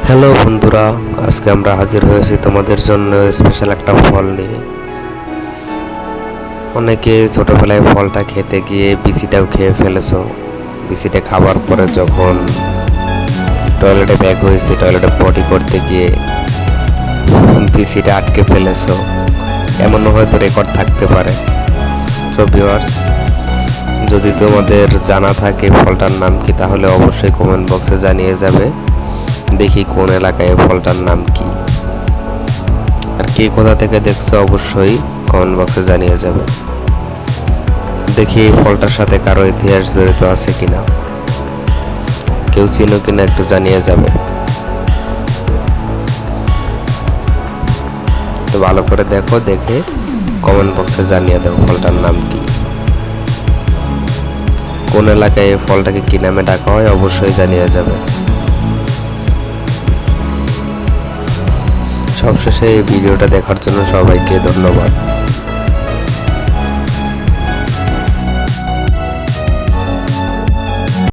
Hello বন্ধুরা, আজকে আমরা হাজির হয়েছি তোমাদের জন্য স্পেশাল একটা ফল নিয়ে। অনেকে ছোটবেলায় ফলটা খেতে গিয়ে বিচিটাও খেয়ে ফেলেছো। বিচিটা খাবার পরে যখন টয়লেটে ব্যাক হয়েছে, টয়লেটে পটি করতে গিয়ে বিচিটা আটকে ফেলেছো, এমনও হয়তো রেকর্ড থাকতে পারে। সো ভিউয়ার্স, যদি তোমাদের জানা থাকে ফলটার নাম কি, তাহলে অবশ্যই কমেন্ট বক্সে জানিয়ে যাবে। দেখি কোন এলাকায় ফলটার নাম কি, আর কে কোথা থেকে দেখছো অবশ্যই কমেন্ট বক্সে জানিয়ে যাবে। দেখি এই ফলটার সাথে কারো ইতিহাস জড়িত আছে কিনা, কেউ চিনো কিনা একটু জানিয়ে যাবে। তো ভালো করে দেখো, দেখে কমেন্ট বক্সে জানিয়ে দাও ফলটার নাম কি, কোন এলাকায় এই ফলটাকে কি নামে ডাকা হয় অবশ্যই জানিয়ে যাবে। সবশেষে এই ভিডিওটা দেখার জন্য সবাইকে ধন্যবাদ।